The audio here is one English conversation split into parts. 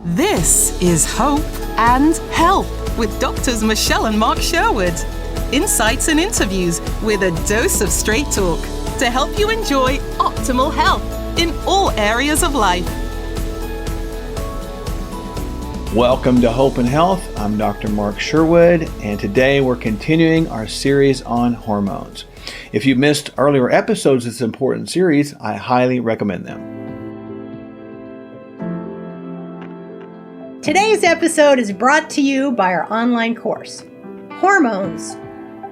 This is Hope and Help with Doctors Michelle and Mark Sherwood. Insights and interviews with a dose of straight talk to help you enjoy optimal health in all areas of life. Welcome to Hope and Health. I'm Dr. Mark Sherwood, and today we're continuing our series on hormones. If you missed earlier episodes of this important series, I highly recommend them. Today's episode is brought to you by our online course, Hormones.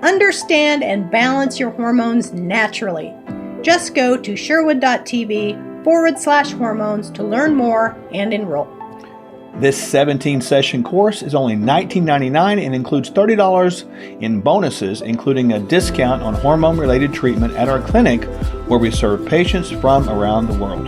Understand and balance your hormones naturally. Just go to sherwood.tv/hormones to learn more and enroll. This 17-session course is only $19.99 and includes $30 in bonuses, including a discount on hormone-related treatment at our clinic, where we serve patients from around the world.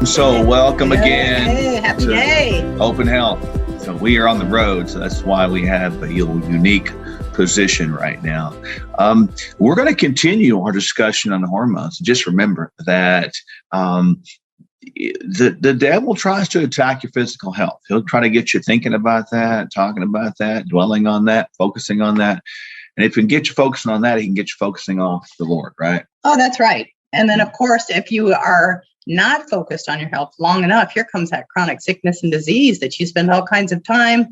So welcome again. Hey, happy day. Hope and Health. So we are on the road, so that's why we have a unique position right now. We're going to continue our discussion on the hormones. Just remember that the devil tries to attack your physical health. He'll try to get you thinking about that, talking about that, dwelling on that, focusing on that. And if he can get you focusing on that, he can get you focusing off the Lord, right? Oh, that's right. And then, of course, if you are not focused on your health long enough, here comes that chronic sickness and disease that you spend all kinds of time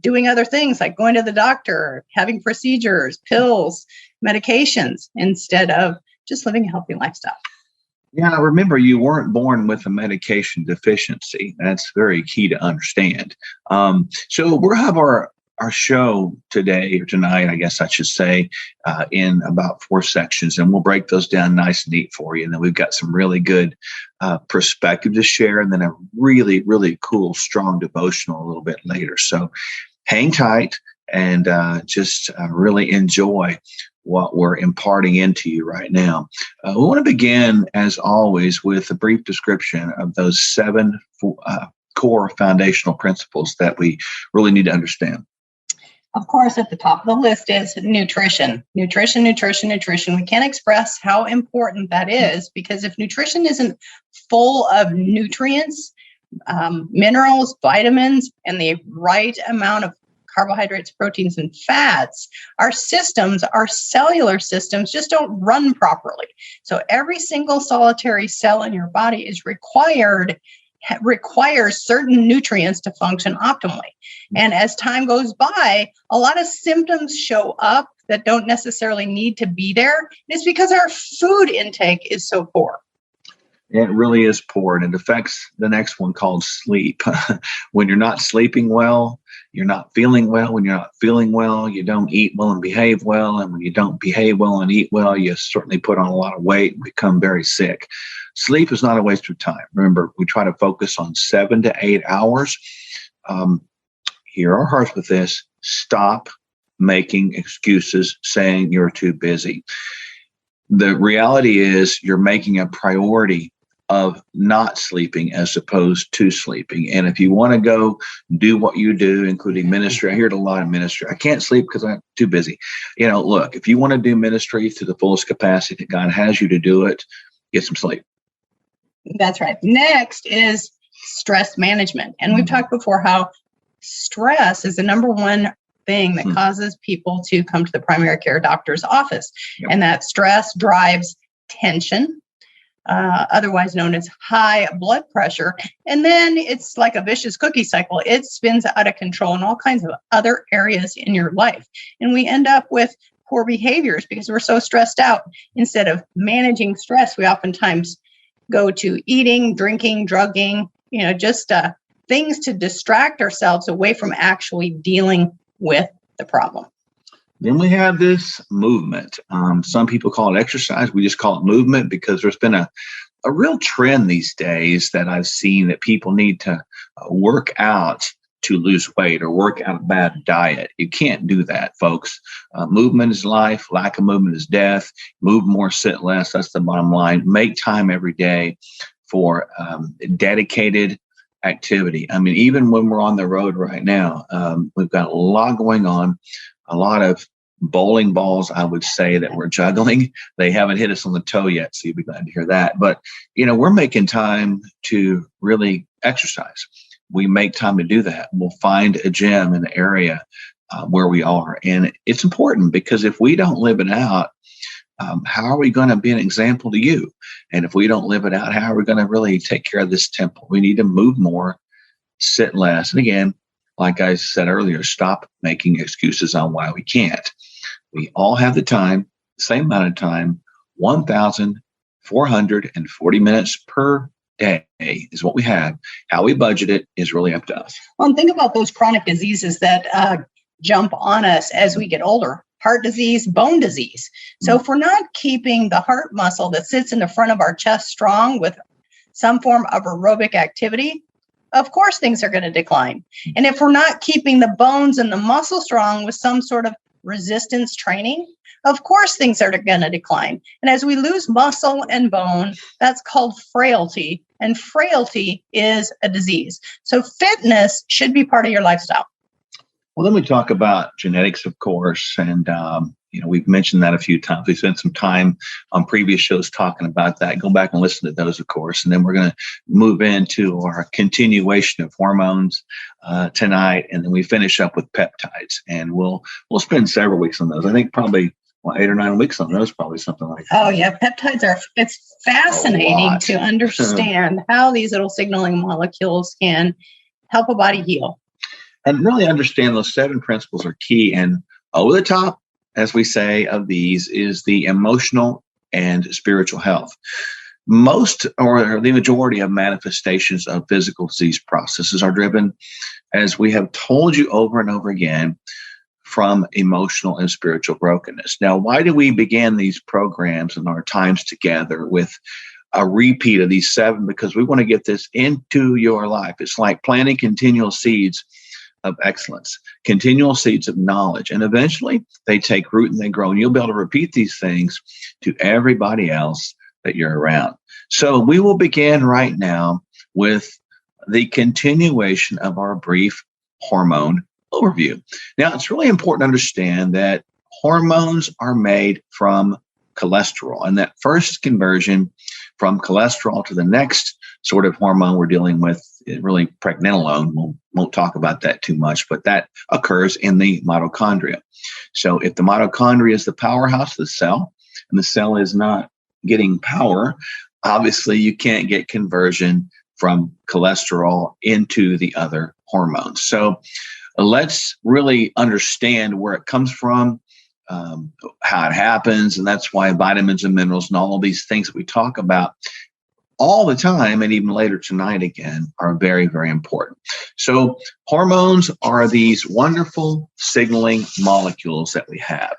doing other things like going to the doctor, having procedures, pills, medications, instead of just living a healthy lifestyle. Yeah, remember, you weren't born with a medication deficiency. That's very key to understand. So we'll have our show today, or tonight, I guess I should say, in about 4 sections, and we'll break those down nice and neat for you. And then we've got some really good perspective to share, and then a really, really cool, strong devotional a little bit later. So hang tight and just really enjoy what we're imparting into you right now. We want to begin, as always, with a brief description of those 7 core foundational principles that we really need to understand. Of course, at the top of the list is nutrition. Nutrition. We can't express how important that is, because if nutrition isn't full of nutrients, minerals, vitamins, and the right amount of carbohydrates, proteins, and fats, our cellular systems just don't run properly. So every single solitary cell in your body is requires certain nutrients to function optimally. And as time goes by, a lot of symptoms show up that don't necessarily need to be there. It's because our food intake is so poor. It really is poor, and it affects the next one, called sleep. When you're not sleeping well, you're not feeling well. When you're not feeling well, you don't eat well and behave well. And when you don't behave well and eat well, you certainly put on a lot of weight and become very sick. Sleep is not a waste of time. Remember, we try to focus on 7 to 8 hours. Hear our hearts with this. Stop making excuses saying you're too busy. The reality is you're making a priority of not sleeping as opposed to sleeping. And if you want to go do what you do, including ministry, I hear it a lot in ministry. I can't sleep because I'm too busy. Look, if you want to do ministry to the fullest capacity that God has you to do it, get some sleep. That's right. Next is stress management. And we've talked before how stress is the number one thing that causes people to come to the primary care doctor's office. Yep. And that stress drives tension, otherwise known as high blood pressure. And then it's like a vicious cookie cycle. It spins out of control in all kinds of other areas in your life. And we end up with poor behaviors because we're so stressed out. Instead of managing stress, we oftentimes go to eating, drinking, drugging, just things to distract ourselves away from actually dealing with the problem. Then we have this movement. Some people call it exercise. We just call it movement because there's been a real trend these days that I've seen that people need to work out to lose weight or work out a bad diet. You can't do that, folks. Movement is life. Lack of movement is death. Move more, sit less. That's the bottom line. Make time every day for dedicated activity. I mean, even when we're on the road right now, we've got a lot going on, a lot of bowling balls, I would say, that we're juggling. They haven't hit us on the toe yet, so you'll be glad to hear that. But, we're making time to really exercise. We make time to do that. We'll find a gym in the area where we are. And it's important because if we don't live it out, how are we going to be an example to you? And if we don't live it out, how are we going to really take care of this temple? We need to move more, sit less. And again, like I said earlier, stop making excuses on why we can't. We all have the time, same amount of time, 1,440 minutes per day is what we have. How we budget it is really up to us. Well, and think about those chronic diseases that jump on us as we get older. Heart disease, bone disease. So if we're not keeping the heart muscle that sits in the front of our chest strong with some form of aerobic activity, of course things are going to decline. And if we're not keeping the bones and the muscle strong with some sort of resistance training, of course things are going to decline. And as we lose muscle and bone, that's called frailty. And frailty is a disease. So fitness should be part of your lifestyle. Well, then we talk about genetics, of course, and we've mentioned that a few times. We spent some time on previous shows talking about that. Go back and listen to those, of course, and then we're going to move into our continuation of hormones tonight, and then we finish up with peptides, and we'll spend several weeks on those. I think probably 8 or 9 weeks on those, probably something like that. Oh yeah, peptides it's fascinating to understand how these little signaling molecules can help a body heal. And really understand those 7 principles are key. And over the top, as we say, of these is the emotional and spiritual health. Most or the majority of manifestations of physical disease processes are driven, as we have told you over and over again, from emotional and spiritual brokenness. Now, why do we begin these programs and our times together with a repeat of these 7? Because we want to get this into your life. It's like planting continual seeds of excellence, continual seeds of knowledge. And eventually they take root and they grow. And you'll be able to repeat these things to everybody else that you're around. So we will begin right now with the continuation of our brief hormone overview. Now, it's really important to understand that hormones are made from cholesterol. And that first conversion from cholesterol to the next sort of hormone we're dealing with, really pregnenolone, we won't talk about that too much, but that occurs in the mitochondria. So if the mitochondria is the powerhouse of the cell, and the cell is not getting power, obviously you can't get conversion from cholesterol into the other hormones. So let's really understand where it comes from, how it happens, and that's why vitamins and minerals and all of these things that we talk about all the time, and even later tonight again, are very, very important. So hormones are these wonderful signaling molecules that we have.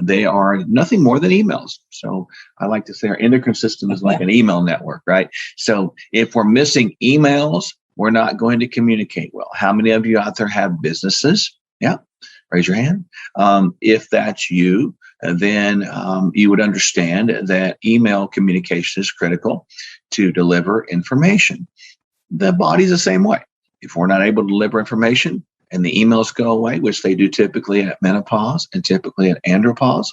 They are nothing more than emails. So I like to say our endocrine system is like an email network, right? So if we're missing emails, we're not going to communicate well. How many of you out there have businesses? Yeah, raise your hand. If that's you, then you would understand that email communication is critical to deliver information. The body's the same way. If we're not able to deliver information and the emails go away, which they do typically at menopause and typically at andropause,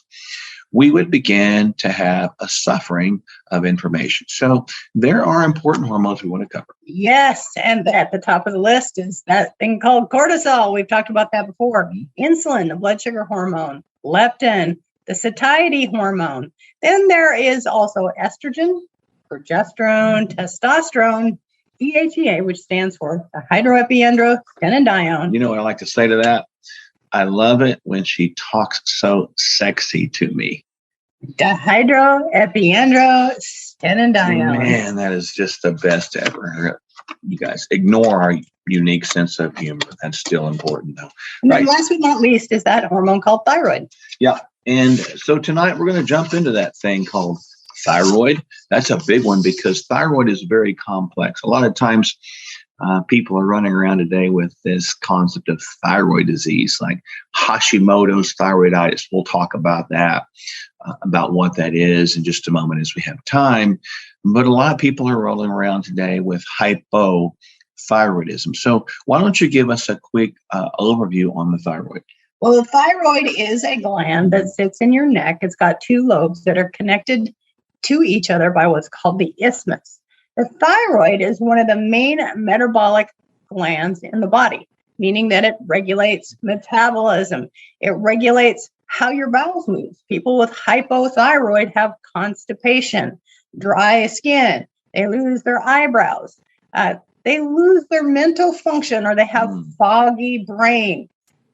we would begin to have a suffering of information. So there are important hormones we want to cover. Yes, and at the top of the list is that thing called cortisol. We've talked about that before. Insulin, the blood sugar hormone, leptin, the satiety hormone. Then there is also estrogen, progesterone, testosterone, DHEA, which stands for dihydroepiandrostenedione. You know what I like to say to that? I love it when she talks so sexy to me. Dihydroepiandrostenedione. Man, that is just the best ever. You guys ignore our unique sense of humor. That's still important, though. And then last but not least is that hormone called thyroid. Yeah. And so tonight we're going to jump into that thing called thyroid. That's a big one because thyroid is very complex. A lot of times people are running around today with this concept of thyroid disease, like Hashimoto's thyroiditis. We'll talk about that, about what that is in just a moment as we have time. But a lot of people are rolling around today with hypothyroidism. So why don't you give us a quick overview on the thyroid? Well, the thyroid is a gland that sits in your neck. It's got two lobes that are connected to each other by what's called the isthmus. The thyroid is one of the main metabolic glands in the body, meaning that it regulates metabolism. It regulates how your bowels move. People with hypothyroid have constipation, dry skin. They lose their eyebrows. They lose their mental function, or they have foggy brain.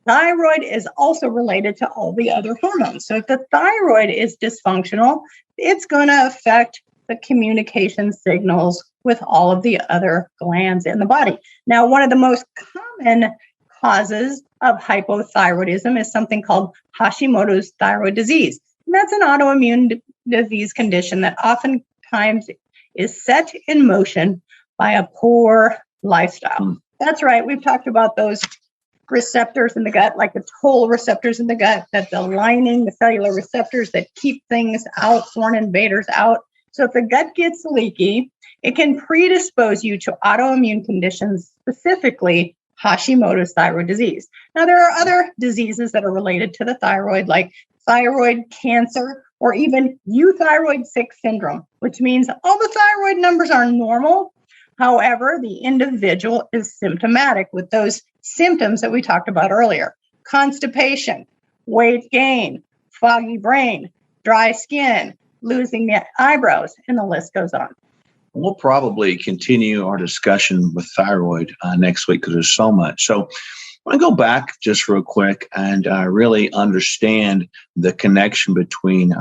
Thyroid is also related to all the other hormones. So if the thyroid is dysfunctional, it's going to affect the communication signals with all of the other glands in the body. Now, one of the most common causes of hypothyroidism is something called Hashimoto's thyroid disease. And that's an autoimmune disease condition that oftentimes is set in motion by a poor lifestyle. That's right. We've talked about those receptors in the gut, like the toll receptors in the gut, that's the lining, the cellular receptors that keep things out, foreign invaders out. So if the gut gets leaky, it can predispose you to autoimmune conditions, specifically Hashimoto's thyroid disease. Now, there are other diseases that are related to the thyroid, like thyroid cancer, or even euthyroid sick syndrome, which means all the thyroid numbers are normal. However, the individual is symptomatic with those symptoms that we talked about earlier: constipation, weight gain, foggy brain, dry skin, losing the eyebrows, and the list goes on. We'll probably continue our discussion with thyroid next week because there's so much. So I want to go back just real quick and really understand the connection between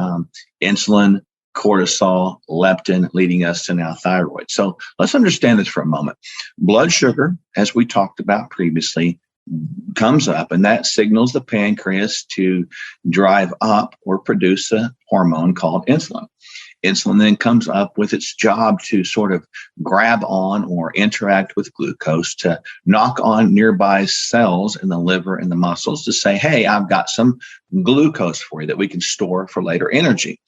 insulin, cortisol, leptin, leading us to now thyroid. So let's understand this for a moment. Blood sugar, as we talked about previously, comes up, and that signals the pancreas to drive up or produce a hormone called insulin. Insulin then comes up with its job to sort of grab on or interact with glucose to knock on nearby cells in the liver and the muscles to say, hey, I've got some glucose for you that we can store for later energy.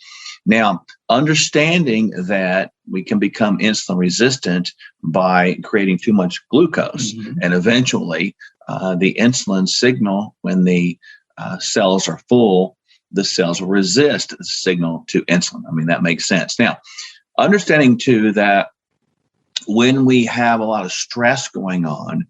Now, understanding that we can become insulin resistant by creating too much glucose, and eventually the insulin signal, when the cells are full, the cells will resist the signal to insulin. I mean, that makes sense. Now, understanding too that when we have a lot of stress going on,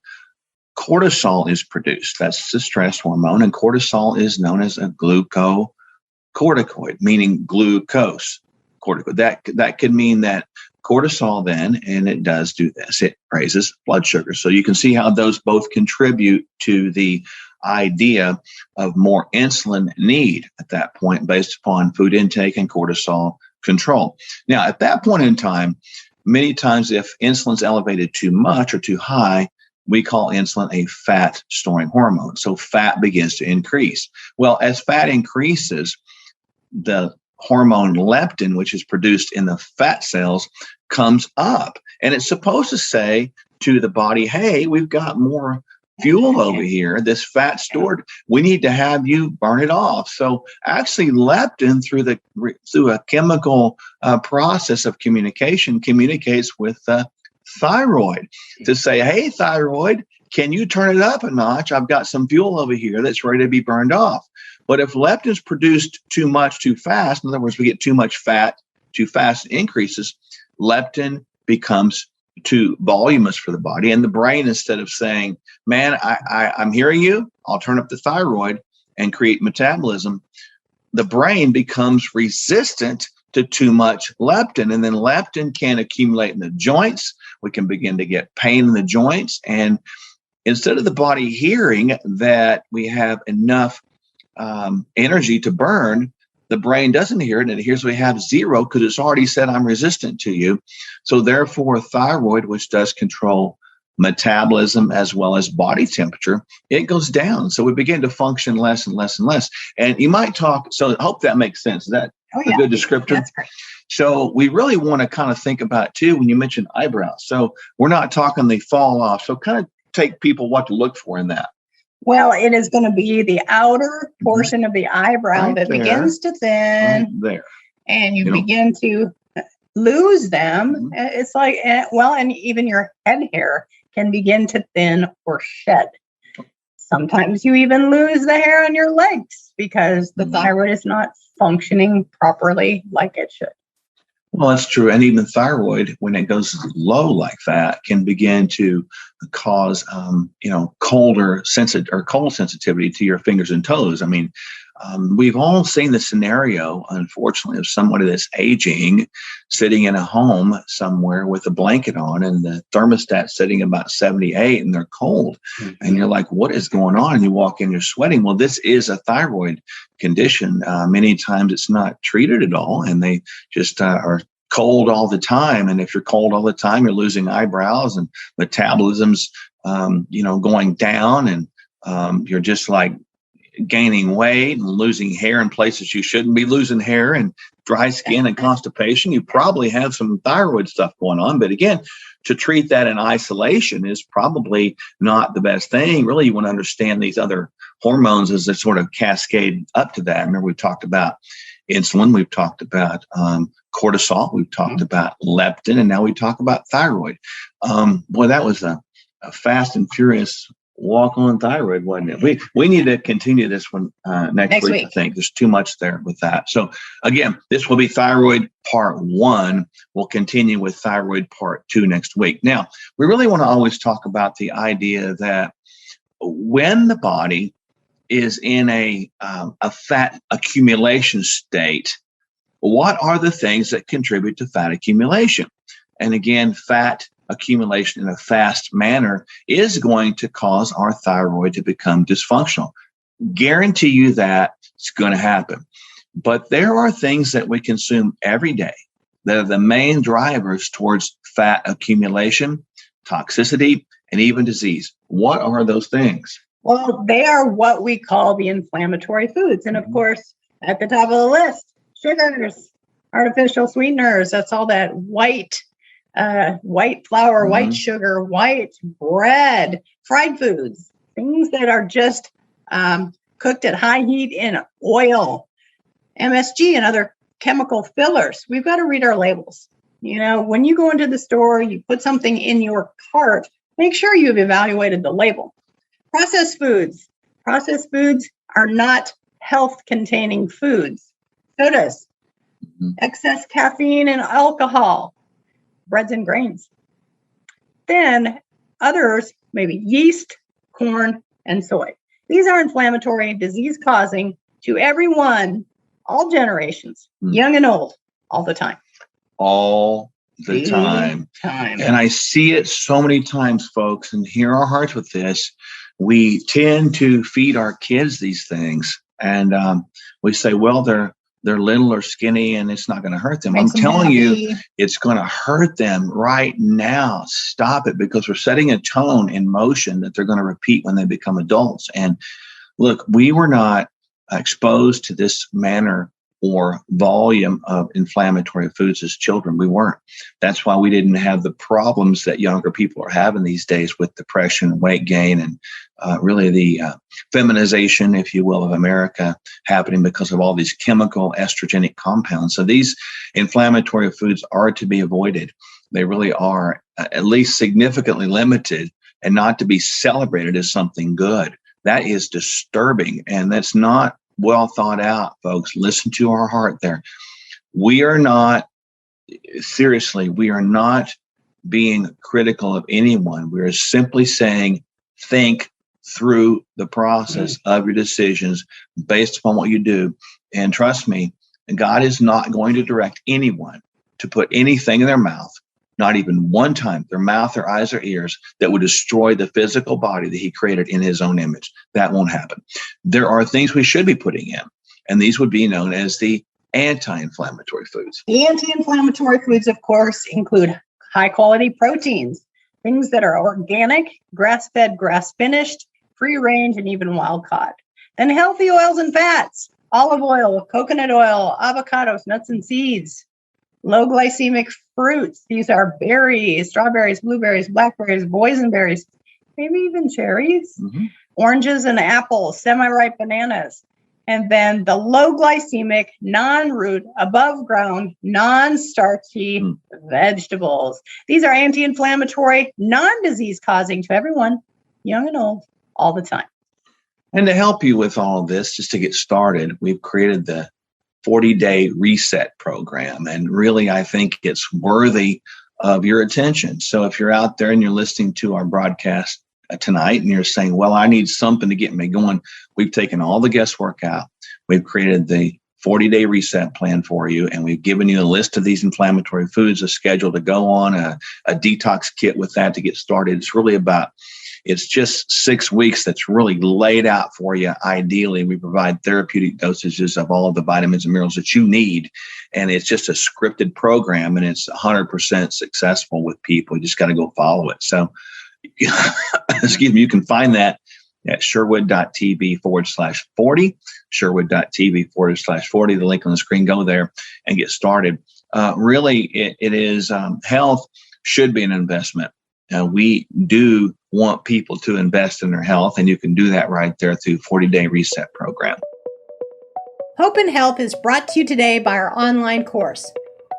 cortisol is produced. That's the stress hormone, and cortisol is known as a glucocorticoid, meaning glucose corticoid. That could mean that cortisol then, and it does do this, it raises blood sugar. So you can see how those both contribute to the idea of more insulin need at that point based upon food intake and cortisol control. Now, at that point in time, many times if insulin's elevated too much or too high, we call insulin a fat storing hormone. So fat begins to increase. Well, as fat increases, the hormone leptin, which is produced in the fat cells, comes up. And it's supposed to say to the body, hey, we've got more fuel over here, this fat stored, we need to have you burn it off. So actually leptin, through a chemical process of communication, communicates with the thyroid to say, hey, thyroid, can you turn it up a notch? I've got some fuel over here that's ready to be burned off. But if leptin is produced too much too fast, in other words, we get too much fat too fast, increases, leptin becomes too voluminous for the body. And the brain, instead of saying, man, I'm hearing you, I'll turn up the thyroid and create metabolism, the brain becomes resistant to too much leptin. And then leptin can accumulate in the joints. We can begin to get pain in the joints. And instead of the body hearing that we have enough energy to burn, the brain doesn't hear it, and it hears we have zero because it's already said I'm resistant to you. So therefore, thyroid, which does control metabolism as well as body temperature, it goes down. So we begin to function less and less and less. And you might talk, so I hope that makes sense. Is that a good descriptor? That's great. So we really want to kind of think about too, when you mentioned eyebrows. So we're not talking they fall off. So kind of take people what to look for in that. Well, it is going to be the outer portion of the eyebrow that begins to thin, there, and you begin to lose them. It's like, and even your head hair can begin to thin or shed. Sometimes you even lose the hair on your legs because the thyroid is not functioning properly like it should. Well, that's true. And even thyroid, when it goes low like that, can begin to cause, cold sensitivity to your fingers and toes. I mean, we've all seen the scenario, unfortunately, of somebody that's aging, sitting in a home somewhere with a blanket on and the thermostat sitting about 78 and they're cold. Mm-hmm. And you're like, what is going on? And you walk in, you're sweating. Well, this is a thyroid condition. Many times it's not treated at all, and they just are cold all the time. And if you're cold all the time, you're losing eyebrows and metabolism's, going down, and you're just like gaining weight and losing hair in places you shouldn't be losing hair, and dry skin and constipation. You probably have some thyroid stuff going on. But again, to treat that in isolation is probably not the best thing. Really, you want to understand these other hormones as they sort of cascade up to that. Remember, we talked about insulin, we've talked about cortisol, we've talked about leptin, and now we talk about thyroid. Boy, that was a fast and furious walk on thyroid, wasn't it? We need to continue this one next week. I think there's too much there with that. So again, this will be thyroid part 1. We'll continue with thyroid part 2 next week. Now, we really want to always talk about the idea that when the body is in a fat accumulation state, what are the things that contribute to fat accumulation? And again, fat accumulation in a fast manner is going to cause our thyroid to become dysfunctional. Guarantee you that it's going to happen. But there are things that we consume every day that are the main drivers towards fat accumulation, toxicity, and even disease. What are those things? Well, they are what we call the inflammatory foods. And of course, at the top of the list, sugars, artificial sweeteners, that's all that white flour, white sugar, white bread, fried foods, things that are just cooked at high heat in oil, MSG, and other chemical fillers. We've got to read our labels. When you go into the store, you put something in your cart, make sure you've evaluated the label. Processed foods. Processed foods are not health-containing foods. Sodas, excess caffeine and alcohol, breads and grains. Then others, maybe yeast, corn, and soy. These are inflammatory, disease-causing to everyone, all generations, young and old, all the time. All the time. And I see it so many times, folks, and hear our hearts with this. We tend to feed our kids these things, and we say, well, they're little or skinny and it's not going to hurt them. I'm telling you, it's going to hurt them right now. Stop it, because we're setting a tone in motion that they're going to repeat when they become adults. And look, we were not exposed to this manner or volume of inflammatory foods as children. We weren't. That's why we didn't have the problems that younger people are having these days with depression, weight gain, and really the feminization, if you will, of America happening because of all these chemical estrogenic compounds. So these inflammatory foods are to be avoided. They really are at least significantly limited, and not to be celebrated as something good. That is disturbing, and that's not well thought out, folks. Listen to our heart there. We are not being critical of anyone. We're simply saying, think through the process of your decisions based upon what you do. And trust me, God is not going to direct anyone to put anything in their mouth, not even one time, their mouth, their eyes, or ears, that would destroy the physical body that he created in his own image. That won't happen. There are things we should be putting in, and these would be known as the anti-inflammatory foods. The anti-inflammatory foods, of course, include high-quality proteins, things that are organic, grass-fed, grass-finished, free-range, and even wild-caught. Then healthy oils and fats, olive oil, coconut oil, avocados, nuts and seeds. Low glycemic fruits. These are berries, strawberries, blueberries, blackberries, boysenberries, maybe even cherries, oranges and apples, semi-ripe bananas. And then the low glycemic, non-root, above ground, non-starchy vegetables. These are anti-inflammatory, non-disease causing to everyone, young and old, all the time. And to help you with all of this, just to get started, we've created the 40-day reset program. And really, I think it's worthy of your attention. So if you're out there and you're listening to our broadcast tonight and you're saying, well, I need something to get me going, we've taken all the guesswork out. We've created the 40-day reset plan for you, and we've given you a list of these inflammatory foods, a schedule to go on, a detox kit with that to get started. It's just 6 weeks that's really laid out for you. Ideally, we provide therapeutic dosages of all of the vitamins and minerals that you need, and it's just a scripted program, and it's 100% successful with people. You just got to go follow it. So, excuse me, you can find that at sherwood.tv/40, sherwood.tv/40, the link on the screen. Go there and get started. Really, it is health should be an investment. We do want people to invest in their health, and you can do that right there through 40-day reset program. Hope and Health is brought to you today by our online course,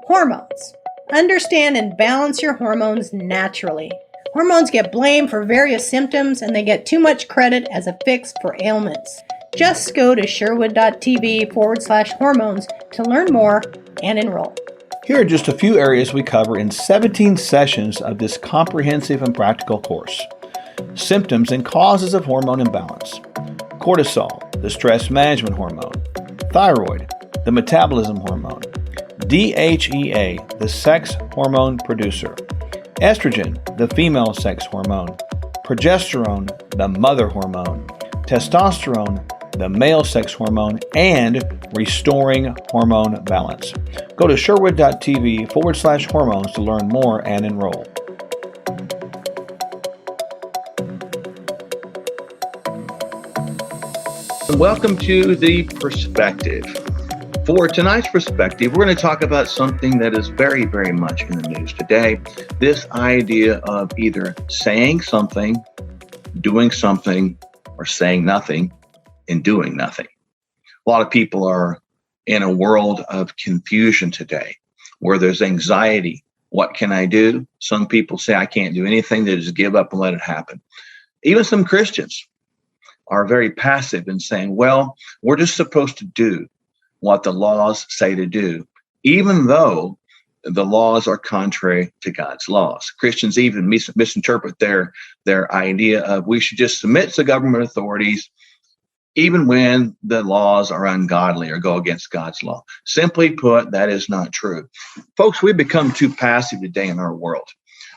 Hormones. Understand and balance your hormones naturally. Hormones get blamed for various symptoms, and they get too much credit as a fix for ailments. Just go to sherwood.tv/hormones to learn more and enroll. Here are just a few areas we cover in 17 sessions of this comprehensive and practical course. Symptoms and causes of hormone imbalance. Cortisol, the stress management hormone. Thyroid, the metabolism hormone. DHEA, the sex hormone producer. Estrogen, the female sex hormone. Progesterone, the mother hormone. Testosterone, the male sex hormone, and restoring hormone balance. Go to sherwood.tv/hormones to learn more and enroll. Welcome to The Perspective. For tonight's perspective, we're going to talk about something that is very, very much in the news today. This idea of either saying something, doing something, or saying nothing and doing nothing. A lot of people are in a world of confusion today where there's anxiety. What can I do? Some people say I can't do anything. They just give up and let it happen. Even some Christians are very passive in saying, well, we're just supposed to do what the laws say to do, even though the laws are contrary to God's laws. Christians even misinterpret their idea of we should just submit to government authorities even when the laws are ungodly or go against God's law. Simply put, that is not true. Folks, we've become too passive today in our world.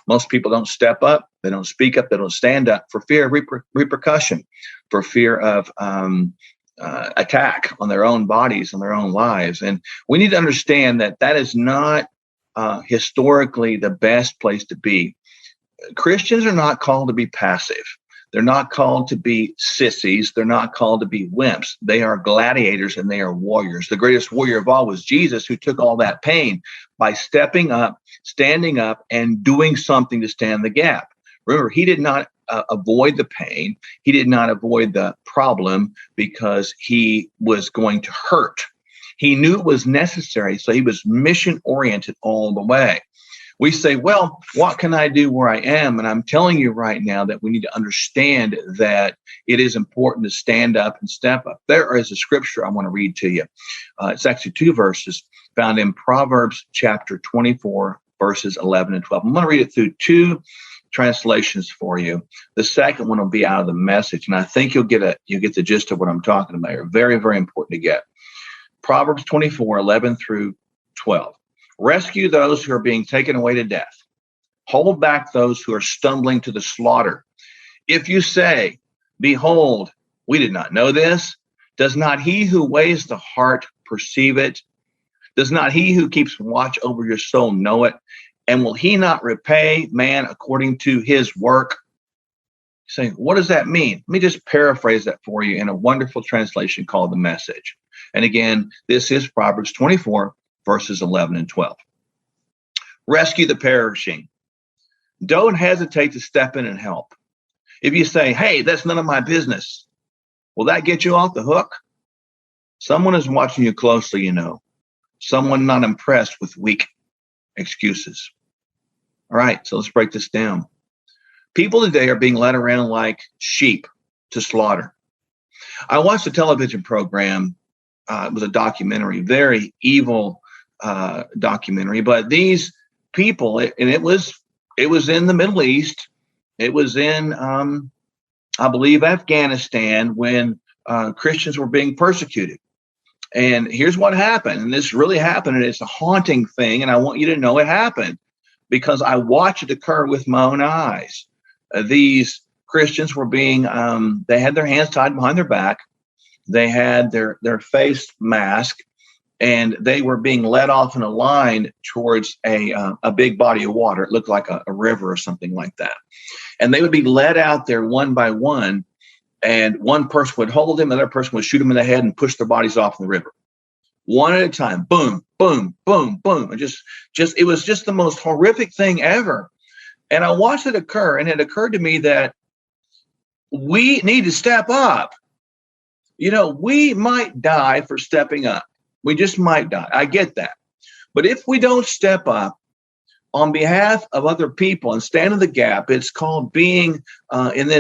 Most people don't step up, they don't speak up, they don't stand up for fear of repercussion, for fear of attack on their own bodies, on their own lives. And we need to understand that that is not historically the best place to be. Christians are not called to be passive. They're not called to be sissies. They're not called to be wimps. They are gladiators and they are warriors. The greatest warrior of all was Jesus, who took all that pain by stepping up, standing up, and doing something to stand the gap. Remember, he did not avoid the pain. He did not avoid the problem because he was going to hurt. He knew it was necessary, so he was mission-oriented all the way. We say, well, what can I do where I am? And I'm telling you right now that we need to understand that it is important to stand up and step up. There is a scripture I want to read to you. It's actually two verses found in Proverbs chapter 24, verses 11 and 12. I'm going to read it through two translations for you. The second one will be out of the Message, and I think you'll get the gist of what I'm talking about here. Very, very important to get. Proverbs 24, 11 through 12. Rescue those who are being taken away to death. Hold back those who are stumbling to the slaughter. If you say, behold, we did not know this, does not he who weighs the heart perceive it? Does not he who keeps watch over your soul know it? And will he not repay man according to his work? Saying, what does that mean? Let me just paraphrase that for you in a wonderful translation called The Message. And again, this is Proverbs 24, verses 11 and 12. Rescue the perishing. Don't hesitate to step in and help. If you say, hey, that's none of my business, will that get you off the hook? Someone is watching you closely, you know. Someone not impressed with weak excuses. All right, so let's break this down. People today are being led around like sheep to slaughter. I watched a television program. It was a documentary, very evil documentary. But these people, and it was in the Middle East. It was in, I believe, Afghanistan, when Christians were being persecuted. And here's what happened. And this really happened. And it's a haunting thing. And I want you to know it happened because I watched it occur with my own eyes. These Christians were being, they had their hands tied behind their back. They had their face mask, and they were being led off in a line towards a big body of water. It looked like a river or something like that. And they would be led out there one by one. And one person would hold them, another person would shoot them in the head and push their bodies off in the river. One at a time, boom, boom, boom, boom. And it was just the most horrific thing ever. And I watched it occur, and it occurred to me that we need to step up. You know, we might die for stepping up. We just might die. I get that. But if we don't step up on behalf of other people and stand in the gap, it's called being in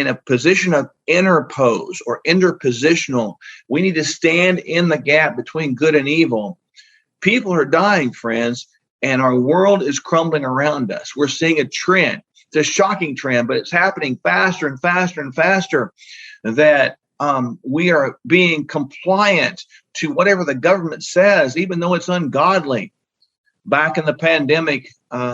a position of interpose or interpositional. We need to stand in the gap between good and evil. People are dying, friends, and our world is crumbling around us. We're seeing a trend. It's a shocking trend, but it's happening faster and faster and faster, that we are being compliant to whatever the government says, even though it's ungodly. Back in the pandemic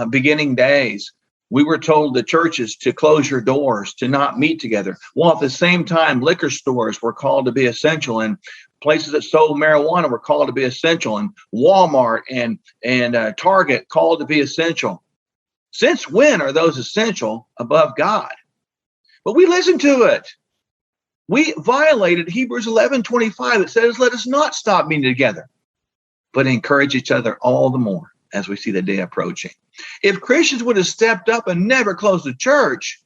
beginning days, we were told the churches to close your doors, to not meet together. Well, at the same time, liquor stores were called to be essential, and places that sold marijuana were called to be essential, and Walmart and Target called to be essential. Since when are those essential above God? But we listened to it. We violated Hebrews 11:25. It says, let us not stop meeting together, but encourage each other all the more as we see the day approaching. If Christians would have stepped up and never closed the church,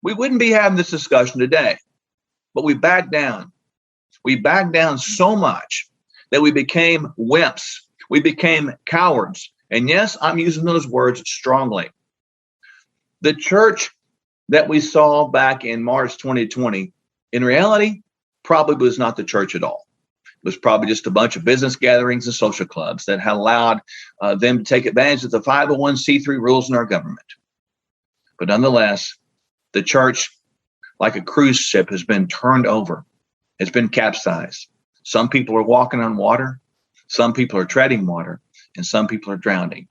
we wouldn't be having this discussion today. But we backed down. We backed down so much that we became wimps. We became cowards. And yes, I'm using those words strongly. The church that we saw back in March 2020, in reality, probably was not the church at all. It was probably just a bunch of business gatherings and social clubs that had allowed them to take advantage of the 501c3 rules in our government. But nonetheless, the church, like a cruise ship, has been turned over. It's been capsized. Some people are walking on water. Some people are treading water. And some people are drowning.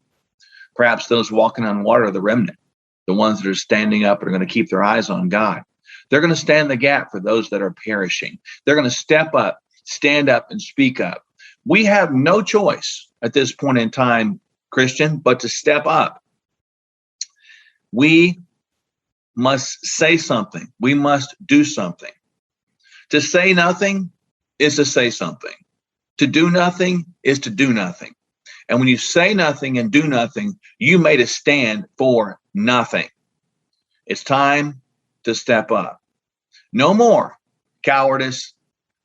Perhaps those walking on water are the remnant, the ones that are standing up and are going to keep their eyes on God. They're going to stand the gap for those that are perishing. They're going to step up, stand up, and speak up. We have no choice at this point in time, Christian, but to step up. We must say something. We must do something. To say nothing is to say something. To do nothing is to do nothing. And when you say nothing and do nothing, you made a stand for nothing. It's time to step up. No more cowardice.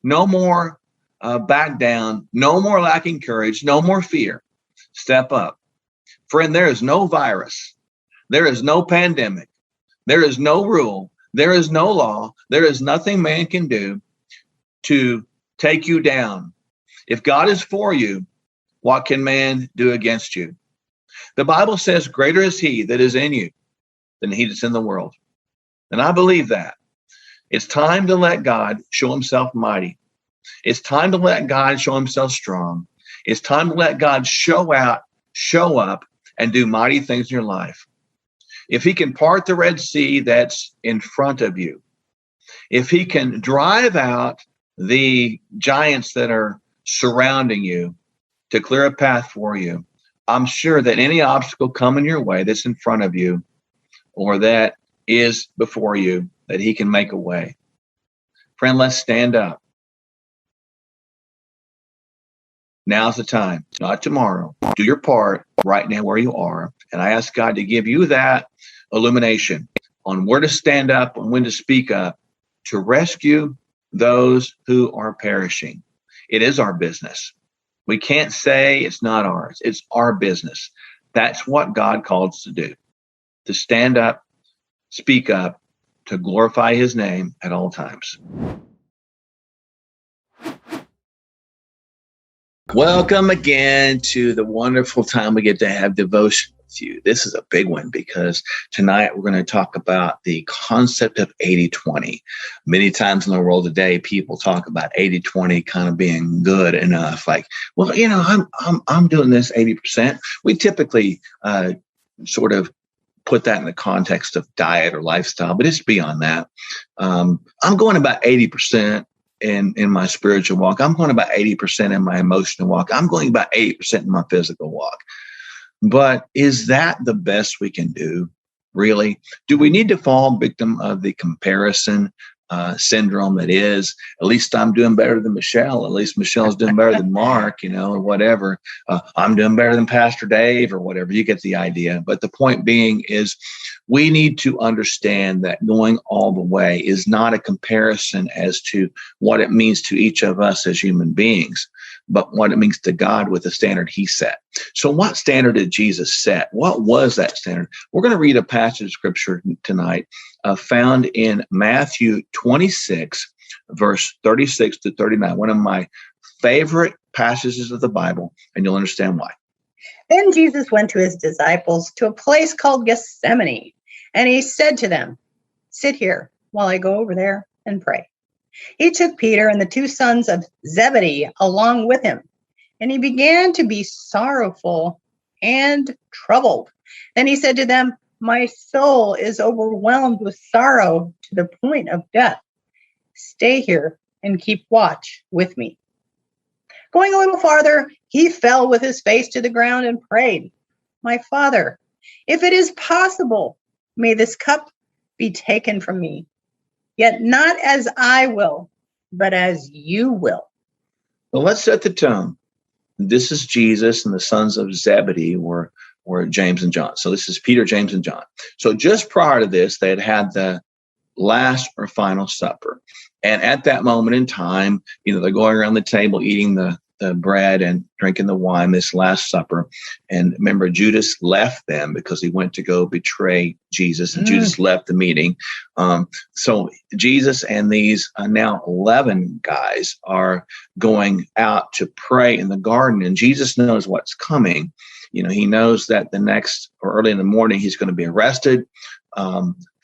No more back down. No more lacking courage. No more fear. Step up. Friend, there is no virus. There is no pandemic. There is no rule. There is no law. There is nothing man can do to take you down. If God is for you, what can man do against you? The Bible says, greater is he that is in you than he that's in the world. And I believe that. It's time to let God show himself mighty. It's time to let God show himself strong. It's time to let God show up, and do mighty things in your life. If he can part the Red Sea that's in front of you, if he can drive out the giants that are surrounding you to clear a path for you, I'm sure that any obstacle coming your way that's in front of you or that is before you, that he can make a way. Friend, let's stand up. Now's the time, not tomorrow. Do your part right now where you are. And I ask God to give you that illumination on where to stand up and when to speak up to rescue those who are perishing. It is our business. We can't say it's not ours. It's our business. That's what God called us to do, to stand up, speak up, to glorify his name at all times. Welcome again to the wonderful time we get to have devotion with you. This is a big one because tonight we're going to talk about the concept of 80-20. Many times in the world today, people talk about 80-20 kind of being good enough. Like, well, you know, I'm doing this 80%. We typically sort of put that in the context of diet or lifestyle, but it's beyond that. I'm going about 80% in my spiritual walk. I'm going about 80% in my emotional walk. I'm going about 80% in my physical walk. But is that the best we can do? Really? Do we need to fall victim of the comparison syndrome that is, at least I'm doing better than Michelle. At least Michelle's doing better than Mark, you know, or whatever. I'm doing better than Pastor Dave or whatever. You get the idea. But the point being is we need to understand that going all the way is not a comparison as to what it means to each of us as human beings, but what it means to God with the standard he set. So what standard did Jesus set? What was that standard? We're going to read a passage of scripture tonight found in Matthew 26, verse 36 to 39, one of my favorite passages of the Bible, and you'll understand why. Then Jesus went to his disciples to a place called Gethsemane, and he said to them, "Sit here while I go over there and pray." He took Peter and the two sons of Zebedee along with him, and he began to be sorrowful and troubled. Then he said to them, "My soul is overwhelmed with sorrow to the point of death. Stay here and keep watch with me." Going a little farther, he fell with his face to the ground and prayed, "My Father, if it is possible, may this cup be taken from me. Yet not as I will, but as you will." Well, let's set the tone. This is Jesus and the sons of Zebedee were James and John. So this is Peter, James, and John. So just prior to this, they had the last or final supper. And at that moment in time, you know, they're going around the table eating the bread and drinking the wine, this last supper. And remember, Judas left them because he went to go betray Jesus, and Judas left the meeting. So Jesus and these now 11 guys are going out to pray in the garden, and Jesus knows what's coming. You know, he knows that the next or early in the morning, he's going to be arrested,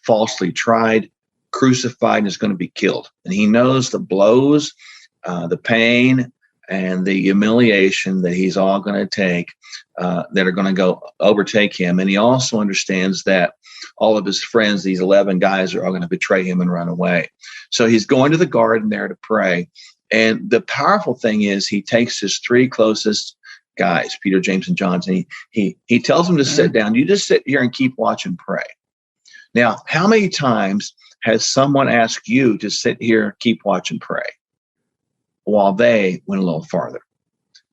falsely tried, crucified, and is going to be killed. And he knows the blows, the pain, and the humiliation that he's all going to take that are going to go overtake him. And he also understands that all of his friends, these 11 guys, are all going to betray him and run away. So he's going to the garden there to pray. And the powerful thing is he takes his three closest guys, Peter, James, and John, and he tells them to sit down. You just sit here and keep watch and pray. Now, how many times has someone asked you to sit here, keep watch and pray, while they went a little farther?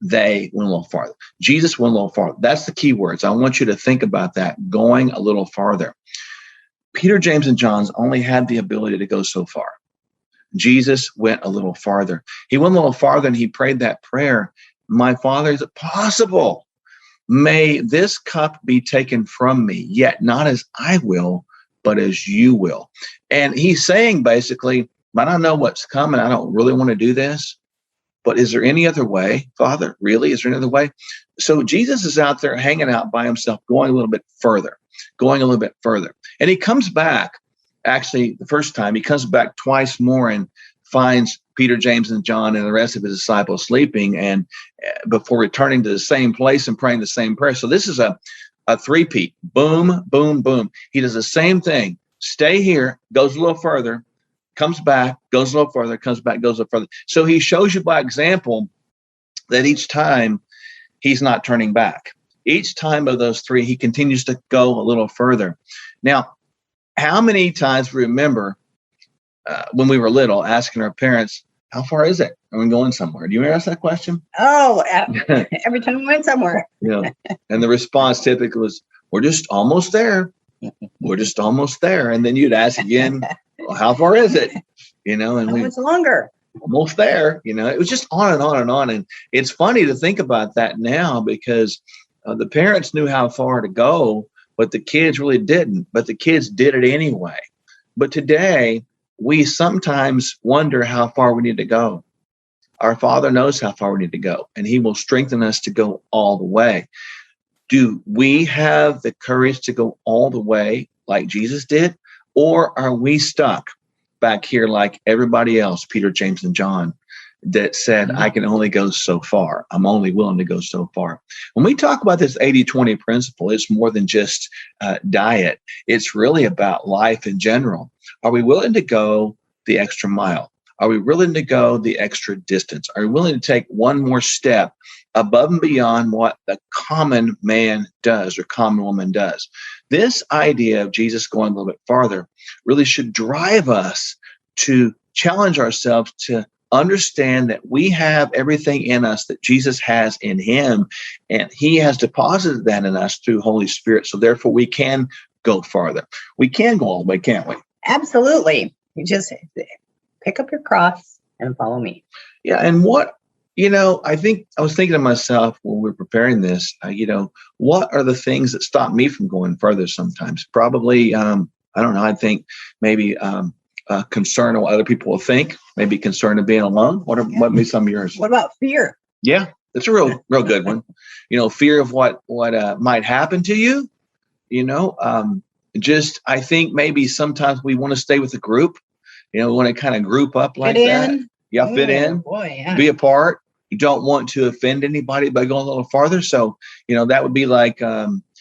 They went a little farther. Jesus went a little farther. That's the key words. I want you to think about that, going a little farther. Peter, James, and John's only had the ability to go so far. Jesus went a little farther. He went a little farther and he prayed that prayer. "My Father, is it possible? May this cup be taken from me, yet not as I will, but as you will." And he's saying basically, I don't know what's coming. I don't really want to do this. But is there any other way, Father? Really? Is there any other way? So Jesus is out there hanging out by himself, going a little bit further. And he comes back, actually, the first time, he comes back twice more and finds Peter, James, and John and the rest of his disciples sleeping, and before returning to the same place and praying the same prayer. So this is a three-peat. Boom, boom, boom. He does the same thing. Stay here, goes a little further, comes back, goes a little further, comes back, goes a little further. So he shows you by example that each time he's not turning back. Each time of those three, he continues to go a little further. Now, how many times remember when we were little asking our parents, "How far is it? Are we going somewhere?" Do you ever ask that question? Oh, every time we went somewhere. Yeah. And the response typically was, "We're just almost there. We're just almost there." And then you'd ask again, "Well, how far is it?" You know, and How much longer? Almost there. You know, it was just on and on and on. And it's funny to think about that now because the parents knew how far to go, but the kids really didn't. But the kids did it anyway. But today, we sometimes wonder how far we need to go. Our Father knows how far we need to go, and he will strengthen us to go all the way. Do we have the courage to go all the way like Jesus did? Or are we stuck back here like everybody else, Peter, James, and John, that said, I can only go so far. I'm only willing to go so far. When we talk about this 80-20 principle, it's more than just diet. It's really about life in general. Are we willing to go the extra mile? Are we willing to go the extra distance? Are we willing to take one more step above and beyond what the common man does or common woman does? This idea of Jesus going a little bit farther really should drive us to challenge ourselves to understand that we have everything in us that Jesus has in him, and he has deposited that in us through Holy Spirit. So therefore we can go farther. We can go all the way, can't we? Absolutely. You just pick up your cross and follow me. Yeah. And what, I think I was thinking to myself when we were preparing this, what are the things that stop me from going further sometimes? Probably, I don't know. I think maybe concern of what other people will think, maybe concern of being alone. What would be some of yours? What about fear? Yeah, that's a real good one. Fear of what might happen to you. I think maybe sometimes we want to stay with the group. We want to kind of group up like that. Yeah, fit in. Boy, yeah. Be a part. You don't want to offend anybody by going a little farther. So, that would be like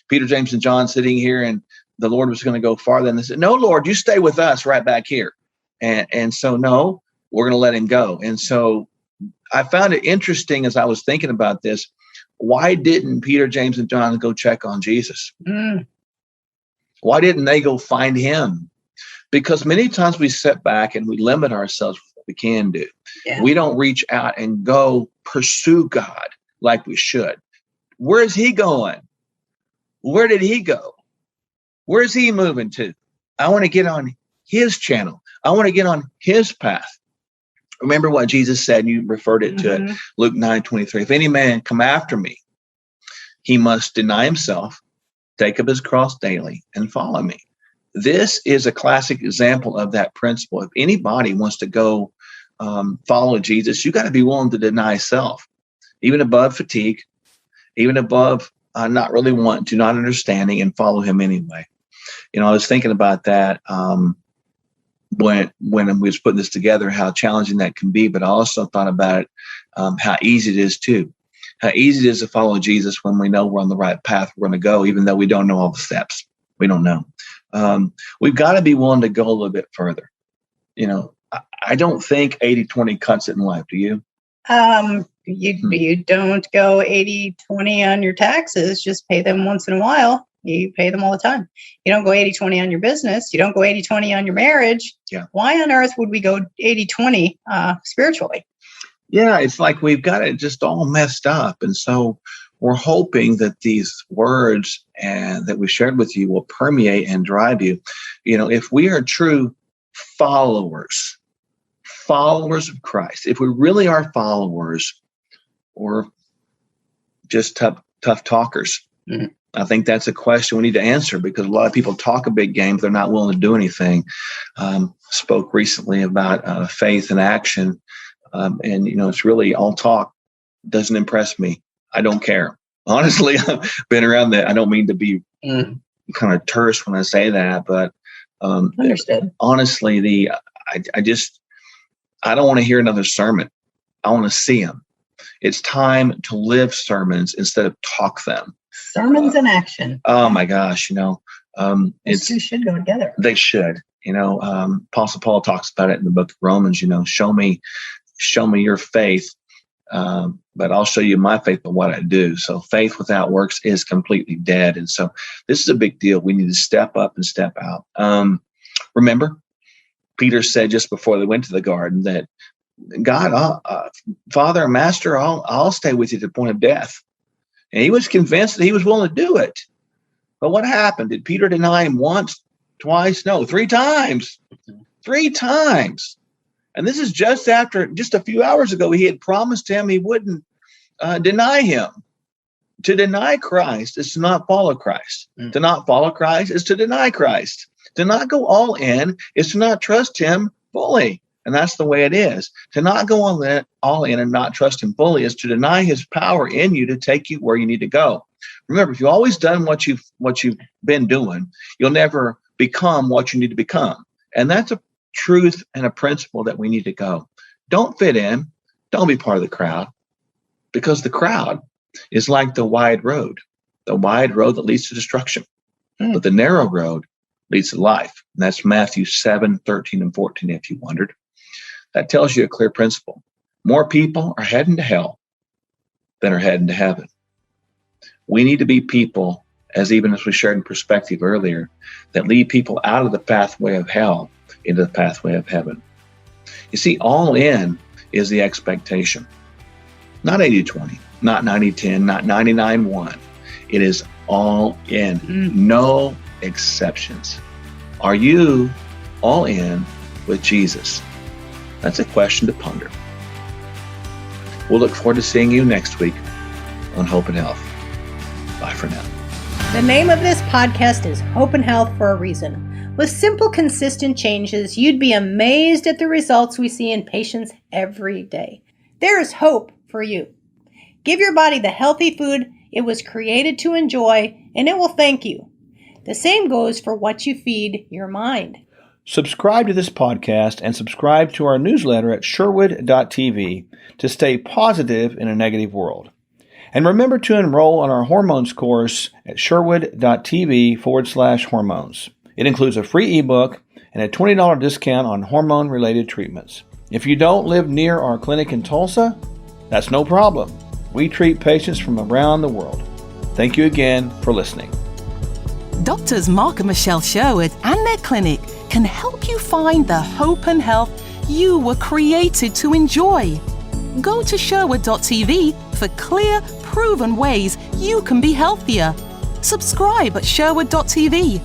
Peter, James, and John sitting here, and the Lord was going to go farther. And they said, no, Lord, you stay with us right back here. And so, no, we're going to let him go. And so I found it interesting as I was thinking about this. Why didn't Peter, James, and John go check on Jesus? Why didn't they go find him? Because many times we sit back and we limit ourselves with what we can do. Yeah. We don't reach out and go pursue God like we should. Where is he going? Where did he go? Where is he moving to? I want to get on his channel. I want to get on his path. Remember what Jesus said, you referred it to it, Luke 9:23. If any man come after me, he must deny himself, take up his cross daily, and follow me. This is a classic example of that principle. If anybody wants to go follow Jesus, you got to be willing to deny self, even above fatigue, even above not really wanting to, not understanding, and follow him anyway. I was thinking about that when we was putting this together, how challenging that can be. But I also thought about it, how easy it is too. How easy it is to follow Jesus when we know we're on the right path we're going to go, even though we don't know all the steps. We don't know. We've got to be willing to go a little bit further. I don't think 80-20 cuts it in life. Do you? You don't go 80-20 on your taxes. Just pay them once in a while. You pay them all the time. You don't go 80-20 on your business. You don't go 80-20 on your marriage. Yeah. Why on earth would we go 80-20 spiritually? Yeah, it's like we've got it just all messed up. And so we're hoping that these words that we shared with you will permeate and drive you. If we are true followers of Christ, if we really are followers or just tough talkers, I think that's a question we need to answer, because a lot of people talk a big game, but they're not willing to do anything. Spoke recently about faith and action. And it's really all talk. Doesn't impress me. I don't care. Honestly, I've been around that. I don't mean to be kind of terse when I say that, but understood. Honestly, I don't want to hear another sermon. I want to see them. It's time to live sermons instead of talk them. Sermons in action. Oh my gosh, These two should go together. They should. Apostle Paul talks about it in the book of Romans. Show me your faith, but I'll show you my faith by what I do. So faith without works is completely dead. And so this is a big deal. We need to step up and step out. Remember, Peter said just before they went to the garden that God, Father and Master, I'll stay with you to the point of death. And he was convinced that he was willing to do it. But what happened? Did Peter deny him once, twice? No, 3 times. 3 times. And this is just a few hours ago, he had promised him he wouldn't deny him. To deny Christ is to not follow Christ. To not follow Christ is to deny Christ. To not go all in is to not trust him fully. And that's the way it is. To not go all in and not trust him fully is to deny his power in you to take you where you need to go. Remember, if you've always done what you've been doing, you'll never become what you need to become. And that's a truth and a principle that we need to go. Don't fit in. Don't be part of the crowd, because the crowd is like the wide road that leads to destruction. But the narrow road leads to life. And that's Matthew 7, 13, and 14, if you wondered. That tells you a clear principle. More people are heading to hell than are heading to heaven. We need to be people, as we shared in perspective earlier, that lead people out of the pathway of hell into the pathway of heaven. You see, all in is the expectation. Not 80-20, not 90-10, not 99-1. It is all in. No exceptions. Are you all in with Jesus? That's a question to ponder. We'll look forward to seeing you next week on Hope and Health. Bye for now. The name of this podcast is Hope and Health for a reason. With simple, consistent changes, you'd be amazed at the results we see in patients every day. There is hope for you. Give your body the healthy food it was created to enjoy, and it will thank you. The same goes for what you feed your mind. Subscribe to this podcast and subscribe to our newsletter at sherwood.tv to stay positive in a negative world. And remember to enroll on our hormones course at sherwood.tv/hormones. It includes a free ebook and a $20 discount on hormone-related treatments. If you don't live near our clinic in Tulsa, that's no problem. We treat patients from around the world. Thank you again for listening. Doctors Mark and Michelle Sherwood and their clinic can help you find the hope and health you were created to enjoy. Go to sherwood.tv for clear, proven ways you can be healthier. Subscribe at sherwood.tv.